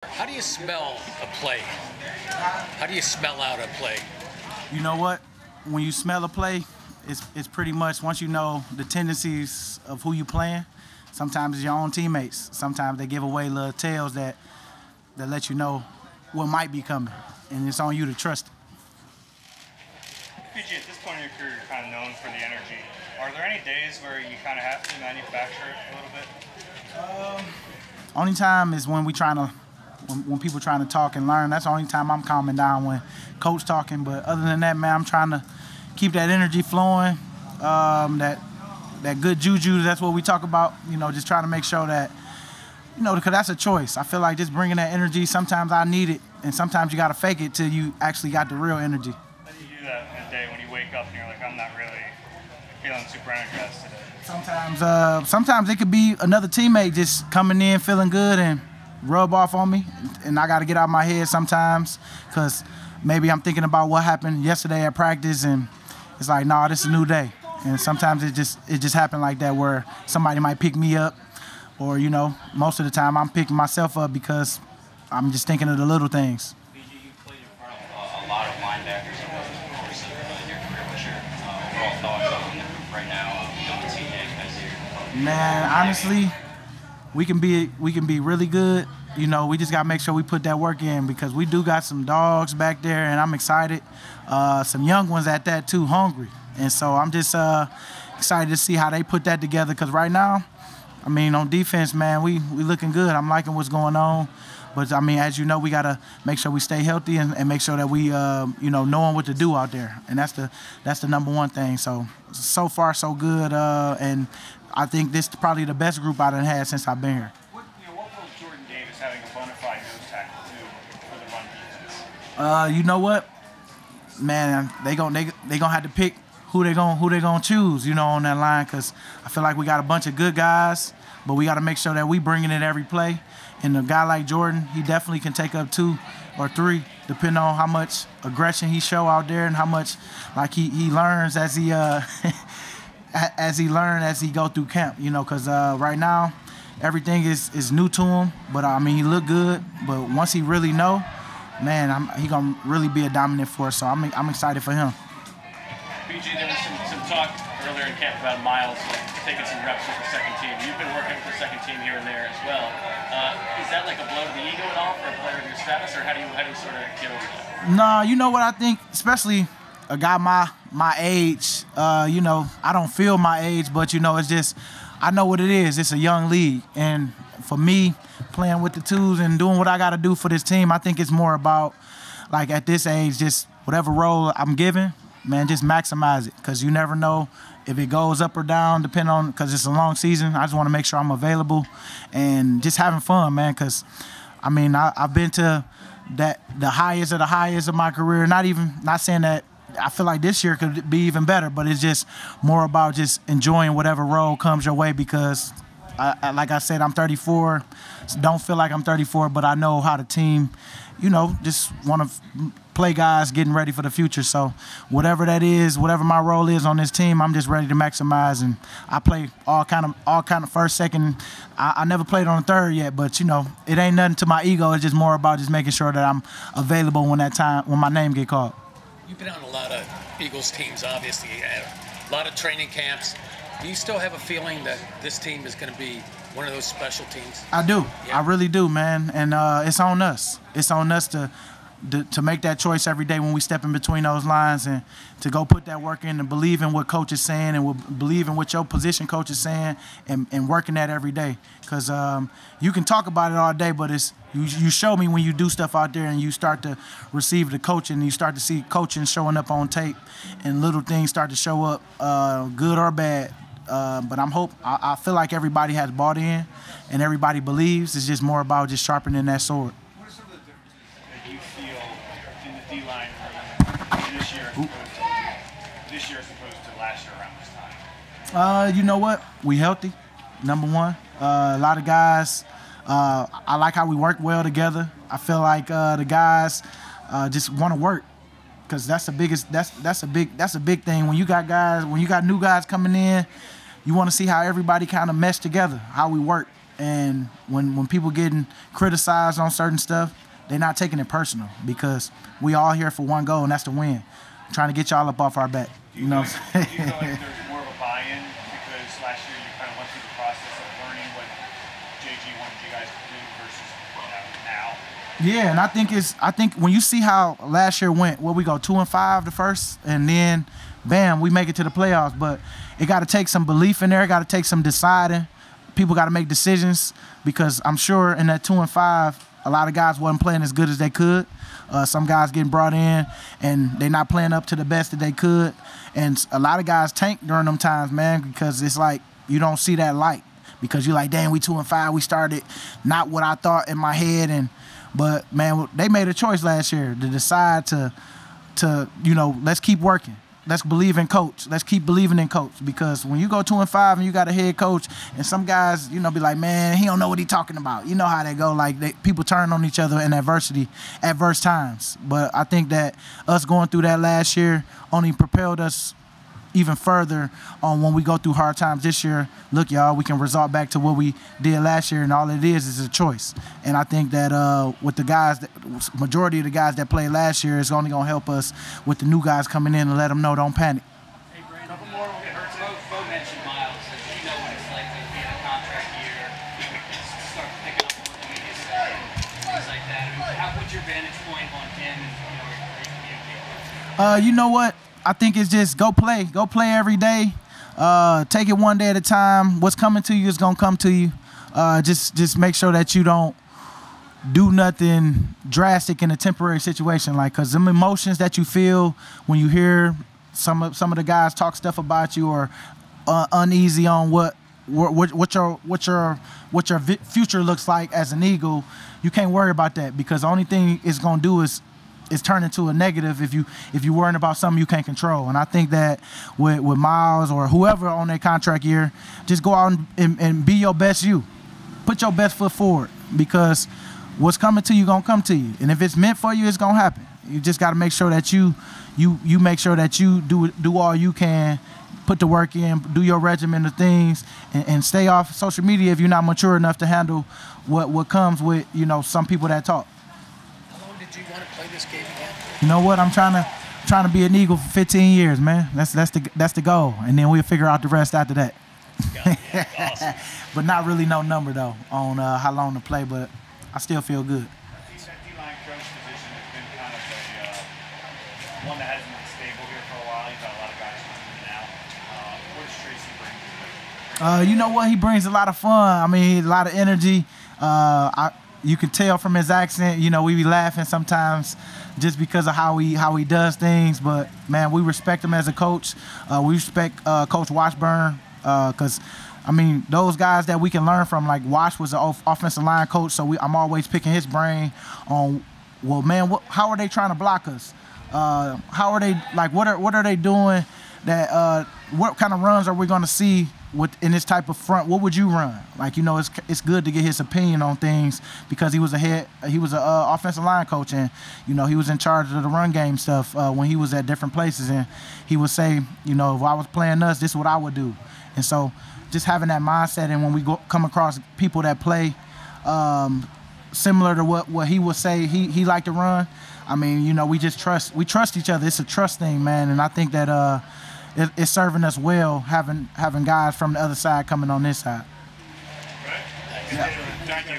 How do you smell a play? How do you smell out a play? You know what? When you smell a play, it's pretty much once you know the tendencies of who you playing. Sometimes it's your own teammates. Sometimes they give away little tales that let you know what might be coming, and it's on you to trust it. PG, at this point in your career, you're kind of known for the energy. Are there any days where you kind of have to manufacture it a little bit? Only time is when when people trying to talk and learn. That's the only time I'm calming down, when coach talking. But other than that, man, I'm trying to keep that energy flowing, that good juju. That's what we talk about. You know, just trying to make sure that, you know, because that's a choice. I feel like just bringing that energy, sometimes I need it, and sometimes you got to fake it till you actually got the real energy. How do you do that in a day when you wake up and you're like, I'm not really feeling super energized today? Sometimes it could be another teammate just coming in feeling good and rub off on me, and I got to get out of my head sometimes, because maybe I'm thinking about what happened yesterday at practice, and it's like, nah, this is a new day. And sometimes it just happened like that, where somebody might pick me up, or, you know, most of the time I'm picking myself up because I'm just thinking of the little things. BG, you played in front of a lot of linebackers over the course of your career. What's your overall thoughts on the group right now, going to TJ as your... Man, honestly, we can be really good. You know, we just got to make sure we put that work in, because we do got some dogs back there, and I'm excited. Some young ones at that too, hungry. And so I'm just excited to see how they put that together, because right now, I mean, on defense, man, we looking good. I'm liking what's going on. But, I mean, as you know, we got to make sure we stay healthy and make sure that we, you know, knowing what to do out there. And that's the number one thing. So far, so good. And I think this is probably the best group I done had since I've been here. What role is Jordan Davis having a bona fide nose tackle too for the run defense? You know what, man, they gonna have to pick who they gonna choose, you know, on that line, because I feel like we got a bunch of good guys, but we got to make sure that we bringing it every play. And a guy like Jordan, he definitely can take up 2 or 3, depending on how much aggression he show out there and how much like he learns as he as he go through camp, you know, because right now everything is new to him. But I mean, he look good, but once he really know, man, he gonna really be a dominant force. So I'm excited for him. BG, there was some talk earlier in camp about Miles taking some reps with the second team. You've been working with the second team here and there as well. Is that like a blow to the ego at all for a player of your status, or how do you sort of get over that? Nah, you know what I think, especially a guy my age, you know, I don't feel my age, but, you know, it's just, I know what it is. It's a young league. And for me, playing with the twos and doing what I got to do for this team, I think it's more about, like, at this age, just whatever role I'm given, man, just maximize it, because you never know if it goes up or down, depending on, because it's a long season. I just want to make sure I'm available and just having fun, man, because, I mean, I've been to the highest of my career. Not saying that I feel like this year could be even better, but it's just more about just enjoying whatever role comes your way, because, like I said, I'm 34. Don't feel like I'm 34, but I know how the team, you know, just want to play guys getting ready for the future. So whatever that is, whatever my role is on this team, I'm just ready to maximize. And I play all kind of first, second. I never played on the third yet, but, you know, it ain't nothing to my ego. It's just more about just making sure that I'm available when my name get called. You've been on a lot of Eagles teams, obviously, a lot of training camps. Do you still have a feeling that this team is going to be one of those special teams? I do. Yeah. I really do, man. And it's on us. It's on us to make that choice every day when we step in between those lines, and to go put that work in and believe in what coach is saying, and believe in what your position coach is saying, and working that every day. Because you can talk about it all day, but it's you show me when you do stuff out there and you start to receive the coaching, and you start to see coaching showing up on tape, and little things start to show up, good or bad. But I feel like everybody has bought in and everybody believes. It's just more about just sharpening that sword. What are some of the differences that you feel in the D-line this year as opposed to last year around this time? You know what? We healthy, number one. A lot of guys, I like how we work well together. I feel like the guys just want to work, because that's the biggest. That's a big thing. When you got new guys coming in, you want to see how everybody kind of mesh together, how we work. And when people getting criticized on certain stuff, they're not taking it personal because we all here for one goal, and that's to win. I'm trying to get y'all up off our back. You know what I'm saying? Do you feel like there's more of a buy-in because last year you kind of went through the process of learning what JG wanted you guys to do versus now? Yeah, and I think when you see how last year went, we go 2-5 the first, and then bam, we make it to the playoffs. But it got to take some belief in there. It got to take some deciding. People got to make decisions because I'm sure in that 2-5, a lot of guys wasn't playing as good as they could. Some guys getting brought in and they're not playing up to the best that they could. And a lot of guys tank during them times, man, because it's like you don't see that light because you're like, dang, we 2-5. We started not what I thought in my head. But, man, they made a choice last year to decide to let's keep working. Let's believe in coach. Let's keep believing in coach because when you go 2-5 and you got a head coach and some guys, be like, man, he don't know what he talking about. You know how they go. Like people turn on each other in adverse times. But I think that us going through that last year only propelled us even further on when we go through hard times this year. Look, y'all, we can resort back to what we did last year, and all it is a choice. And I think that with the guys, majority of the guys that played last year is only going to help us with the new guys coming in and let them know don't panic. Hey, Brandon, couple more will get hurt. Bo mentioned Miles. You know what it's like to be in a contract year, start picking up on what the media say, things like that. What's your vantage point on him and where you communicate? You know what? I think it's just go play every day. Take it one day at a time. What's coming to you is gonna come to you. Just make sure that you don't do nothing drastic in a temporary situation, cause them emotions that you feel when you hear some of the guys talk stuff about you or uneasy on what your future looks like as an Eagle, you can't worry about that because the only thing it's gonna do is turn into a negative if you worrying about something you can't control. And I think that with Miles or whoever on their contract year, just go out and be your best you. Put your best foot forward because what's coming to you gonna come to you. And if it's meant for you, it's gonna happen. You just gotta make sure that you make sure that you do all you can, put the work in, do your regimen of things, and stay off social media if you're not mature enough to handle what comes with some people that talk. Do you want to play this game again? You know what? I'm trying to be an Eagle for 15 years, man. That's the goal, and then we'll figure out the rest after that. Awesome. But not really no number though on how long to play. But I still feel good. That D-line coach position has been kind of one that hasn't been stable here for a while. You've got a lot of guys coming in and out. What does Tracy bring? You know what? He brings a lot of fun. I mean, a lot of energy. You can tell from his accent, we be laughing sometimes just because of how he does things. But, man, we respect him as a coach. We respect Coach Washburn because, those guys that we can learn from, like Wash was an offensive line coach, so I'm always picking his brain on, well, man, how are they trying to block us? How are they, what are they doing that what kind of runs are we going to see in this type of front? What would you run? It's good to get his opinion on things because he was an offensive line coach, and he was in charge of the run game stuff when he was at different places, and he would say, if I was playing us, this is what I would do. And so just having that mindset, and when we come across people that play similar to what he would say he liked to run, we trust each other. It's a trust thing, man, and I think that it's serving us well having guys from the other side coming on this side. Right. Yeah. Thank you.